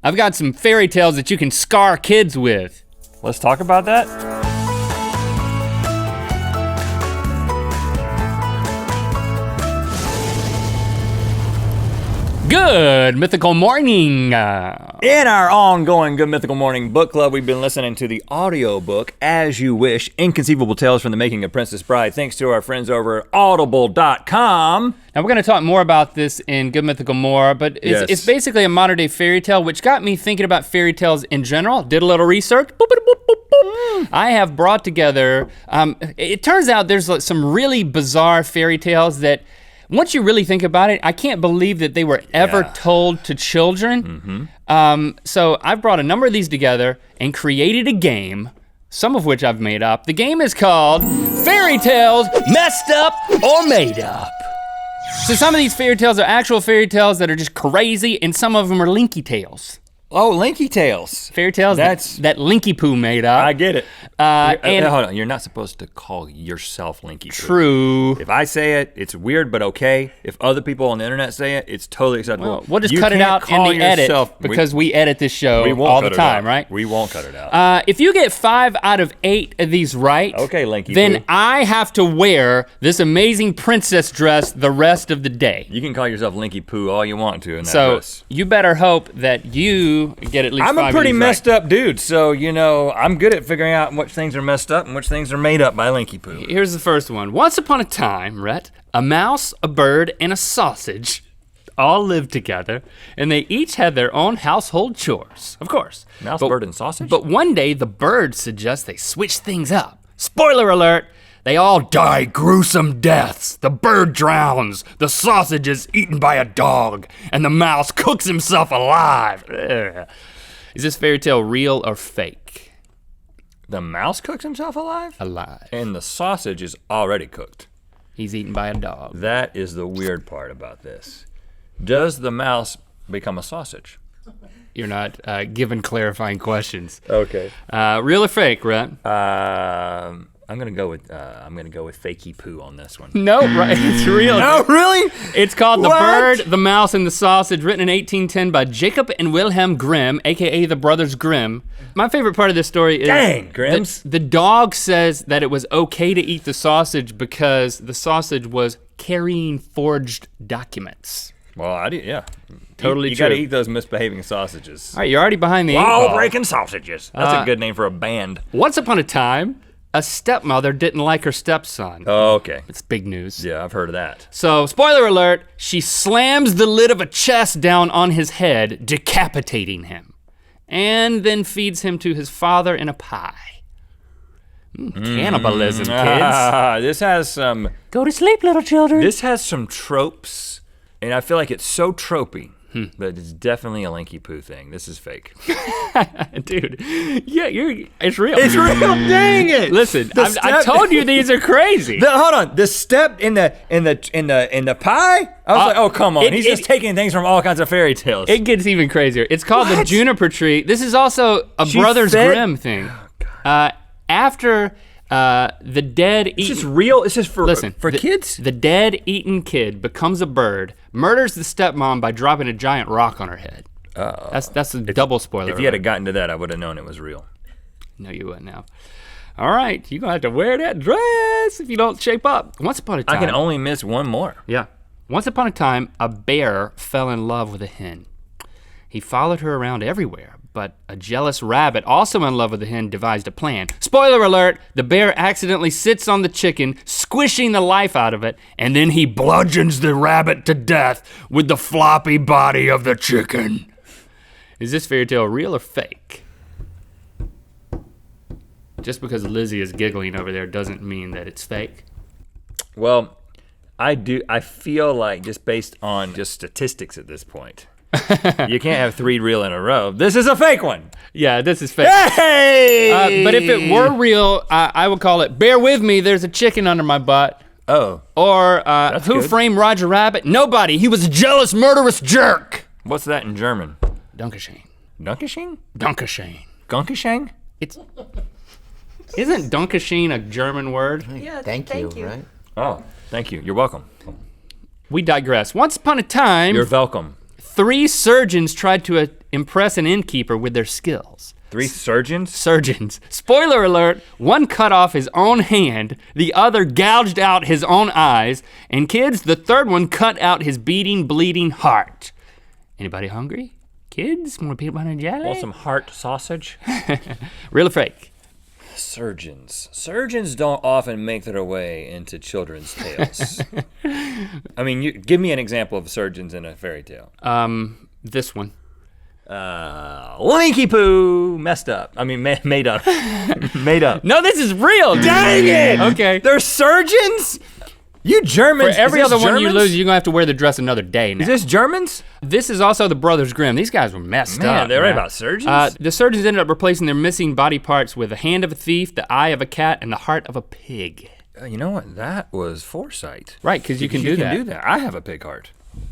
I've got some fairy tales that you can scar kids with. Let's talk about that. Good Mythical Morning. In our ongoing Good Mythical Morning book club, we've been listening to the audio book, As You Wish, Inconceivable Tales from the Making of Princess Bride, thanks to our friends over at audible.com. Now we're gonna talk more about this in Good Mythical More, but it's basically a modern day fairy tale, which got me thinking about fairy tales in general. Did a little research. Boop, boop, boop, boop, boop. I have brought together, it turns out there's some really bizarre fairy tales that, once you really think about it, I can't believe that they were ever told to children. So I've brought a number of these together and created a game, some of which I've made up. The game is called Fairy Tales Messed Up or Made Up. So some of these fairy tales are actual fairy tales that are just crazy, and some of them are Linky tales. Oh, Linky Tales. Fairy tales that Linky Poo made up. I get it. And hold on, you're not supposed to call yourself Linky Poo. True. If I say it, it's weird but okay. If other people on the internet say it, it's totally acceptable. Well, we'll just cut it out in the edit because we edit this show all the time, right? We won't cut it out. If you get 5 out of 8 of these right, okay, Linky then Poo, I have to wear this amazing princess dress the rest of the day. You can call yourself Linky Poo all you want to in that so dress. You better hope that you get at least 5 I'm a pretty of these messed up dude, so you know, I'm good at figuring out which things are messed up and which things are made up by Linky Poo. Here's the first one. Once upon a time, Rhett, a mouse, a bird, and a sausage all lived together, and they each had their own household chores, of course. Mouse, bird, and sausage? But one day, the bird suggests they switch things up. Spoiler alert, they all die gruesome deaths. The bird drowns, the sausage is eaten by a dog, and the mouse cooks himself alive. Ugh. Is this fairy tale real or fake? The mouse cooks himself alive? Alive. And the sausage is already cooked. He's eaten by a dog. That is the weird part about this. Does the mouse become a sausage? You're not given clarifying questions. Okay. Real or fake, Rhett? I'm gonna go with fakey poo on this one. No, right, it's real. No, really? It's called The Bird, the Mouse, and the Sausage, written in 1810 by Jacob and Wilhelm Grimm, AKA the Brothers Grimm. My favorite part of this story is Grimms. The dog says that it was okay to eat the sausage because the sausage was carrying forged documents. Well, Totally you true. gotta eat those misbehaving sausages. All right, you're already behind the 8 ball. Law-breaking sausages. That's a good name for a band. Once upon a time, a stepmother didn't like her stepson. Oh, okay. It's big news. Yeah, I've heard of that. So, spoiler alert, she slams the lid of a chest down on his head, decapitating him, and then feeds him to his father in a pie. Cannibalism, kids. This has some... Go to sleep, little children. This has some tropes, and I feel like it's so tropey. But it's definitely a Linky Poo thing. This is fake. Dude, yeah, it's real. It's real, dang it! Listen, I told you these are crazy. Hold on, the step in the pie? I was like, oh, come on. He's just taking things from all kinds of fairy tales. It gets even crazier. It's called the juniper tree. This is also a Brothers Grimm thing. After the dead eaten... This is real? This is for kids? The dead eaten kid becomes a bird, murders the stepmom by dropping a giant rock on her head. That's a double spoiler. If you had gotten to that, I would have known it was real. No, you wouldn't have. All right, you're gonna have to wear that dress if you don't shape up. Once upon a time... I can only miss one more. Yeah. Once upon a time, a bear fell in love with a hen. He followed her around everywhere, but a jealous rabbit, also in love with the hen, devised a plan. Spoiler alert, the bear accidentally sits on the chicken, squishing the life out of it, and then he bludgeons the rabbit to death with the floppy body of the chicken. Is this fairy tale real or fake? Just because Lizzie is giggling over there doesn't mean that it's fake. Well, I feel like just based on just statistics at this point, you can't have 3 real in a row. This is a fake one. Yeah, this is fake. Hey! But if it were real, I would call it, bear with me, there's a chicken under my butt. Oh. Or who framed Roger Rabbit? Nobody, he was a jealous, murderous jerk. What's that in German? Dankeschön. Dankeschön? Dankeschön. Dankeschön? Isn't Dankeschön a German word? Yeah, thank you, right? Oh, thank you. You're welcome. We digress. Once upon a time, You're welcome. 3 surgeons tried to impress an innkeeper with their skills. 3 surgeons? Surgeons. Spoiler alert, one cut off his own hand, the other gouged out his own eyes, and kids, the third one cut out his beating, bleeding heart. Anybody hungry? Kids, more peanut butter and jelly? Want some heart sausage? Real or fake? Surgeons. Surgeons don't often make their way into children's tales. I mean, give me an example of surgeons in a fairy tale. This one. Linky Poo messed up. I mean, made up. Made up. No, this is real. Dang it! Okay. They're surgeons? You Germans. For every other one Germans? you lose, you're gonna have to wear the dress another day now. Is this Germans? This is also the Brothers Grimm. These guys were messed up. They're right about surgeons? The surgeons ended up replacing their missing body parts with the hand of a thief, the eye of a cat, and the heart of a pig. You know what? That was foresight. Right, because you can do that. You can do that. I have a pig heart.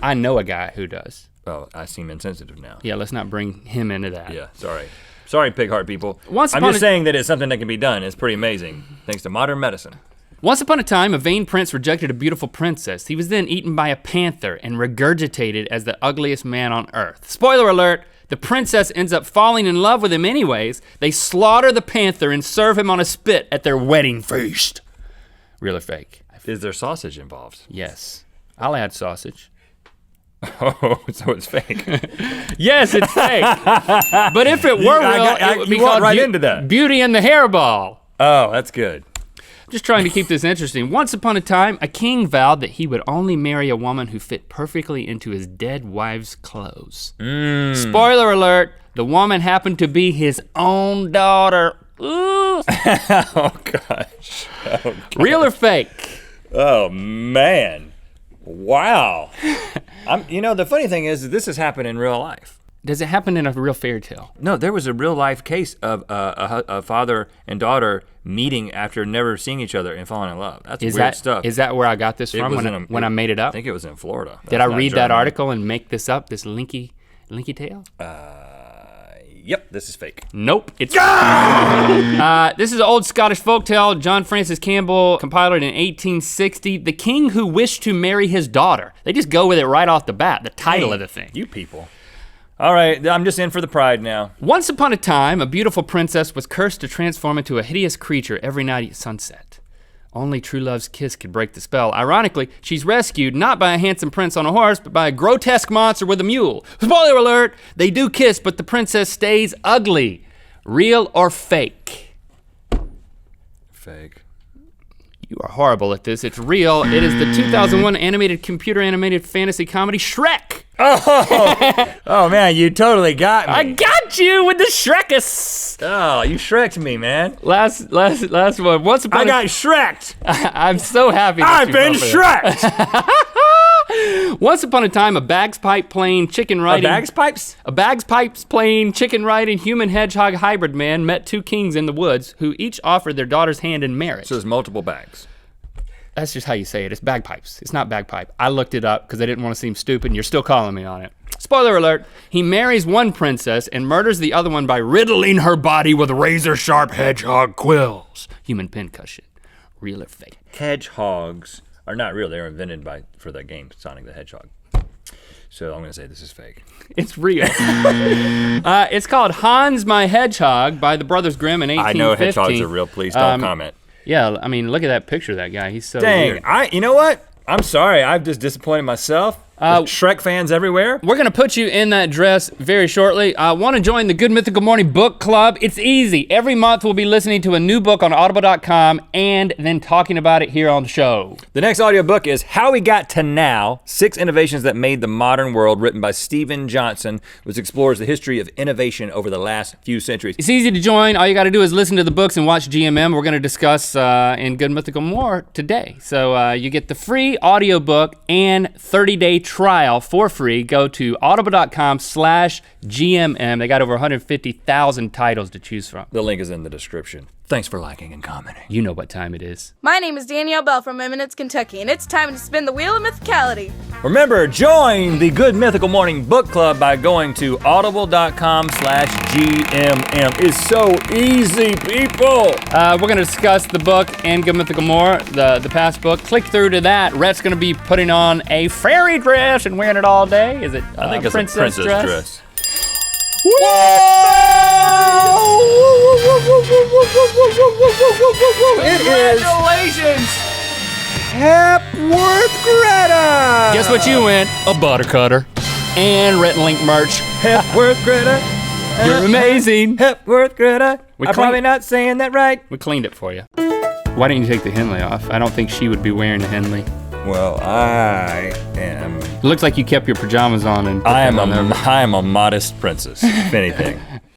I know a guy who does. Oh, I seem insensitive now. Yeah, let's not bring him into that. Yeah, sorry. Sorry, pig heart people. I'm just saying that it's something that can be done. It's pretty amazing, thanks to modern medicine. Once upon a time, a vain prince rejected a beautiful princess. He was then eaten by a panther and regurgitated as the ugliest man on earth. Spoiler alert, the princess ends up falling in love with him anyways. They slaughter the panther and serve him on a spit at their wedding feast. Real or fake? Is there sausage involved? Yes. I'll add sausage. Oh, so it's fake. Yes, it's fake. But if it were real, it would be called into that. Beauty and the Hairball. Oh, that's good. Just trying to keep this interesting. Once upon a time, a king vowed that he would only marry a woman who fit perfectly into his dead wife's clothes. Spoiler alert, the woman happened to be his own daughter. Ooh. Oh gosh. Real or fake? Oh man. Wow. The funny thing is this has happened in real life. Does it happen in a real fairy tale? No, there was a real life case of a father and daughter meeting after never seeing each other and falling in love. That's weird stuff. Is that where I got this from when I made it up? I think it was in Florida. Did I read that article and make this up, this linky tale? Yep, this is fake. Nope, it's this is an old Scottish folktale. John Francis Campbell compiled it in 1860. The king who wished to marry his daughter. They just go with it right off the bat, the title of the thing. You people. All right, I'm just in for the pride now. Once upon a time, a beautiful princess was cursed to transform into a hideous creature every night at sunset. Only true love's kiss could break the spell. Ironically, she's rescued not by a handsome prince on a horse, but by a grotesque monster with a mule. Spoiler alert, they do kiss, but the princess stays ugly. Real or fake? Fake. You are horrible at this. It's real. It is the 2001 computer animated fantasy comedy Shrek. Oh man, you totally got me. I got you with the Shrekus. Oh, you Shrek'd me, man. Last one. Once upon I got Shrek'd. I'm so happy. I've been Shrek'd. Once upon a time, a bagpipe playing chicken riding. A bagpipes playing chicken riding human hedgehog hybrid man met 2 kings in the woods who each offered their daughter's hand in marriage. So there's multiple bags. That's just how you say it. It's bagpipes. It's not bagpipe. I looked it up because I didn't want to seem stupid and you're still calling me on it. Spoiler alert, he marries one princess and murders the other one by riddling her body with razor sharp hedgehog quills. Human pincushion. Real or fake? Hedgehogs are not real. They were invented for that game, Sonic the Hedgehog. So I'm gonna say this is fake. It's real. It's called Hans My Hedgehog by the Brothers Grimm in 1815. I know hedgehogs are real, please don't comment. Yeah, I mean, look at that picture of that guy. He's so weird. You know what? I'm sorry, I've just disappointed myself. Shrek fans everywhere. We're gonna put you in that dress very shortly. Want to join the Good Mythical Morning Book Club? It's easy. Every month we'll be listening to a new book on audible.com and then talking about it here on the show. The next audiobook is How We Got to Now, 6 Innovations That Made the Modern World, written by Stephen Johnson, which explores the history of innovation over the last few centuries. It's easy to join. All you gotta do is listen to the books and watch GMM. We're gonna discuss in Good Mythical more today. So you get the free audiobook and 30-day trial for free. Go to audible.com/GMM. They got over 150,000 titles to choose from. The link is in the description. Thanks for liking and commenting. You know what time it is. My name is Danielle Bell from Eminence, Kentucky, and it's time to spin the wheel of mythicality. Remember, join the Good Mythical Morning Book Club by going to audible.com/GMM. It's so easy, people. We're gonna discuss the book and Good Mythical More, the past book. Click through to that. Rhett's gonna be putting on a fairy dress and wearing it all day. Is it I think it's a princess dress. Congratulations! Hepworth Greta! Guess what you win? A butter cutter. And Rhett and Link merch. Hepworth Greta. You're amazing. Hepworth Greta. I'm probably not saying that right. We cleaned it for you. Why didn't you take the Henley off? I don't think she would be wearing a Henley. Well, I am. It looks like you kept your pajamas on and I am a modest princess, if anything.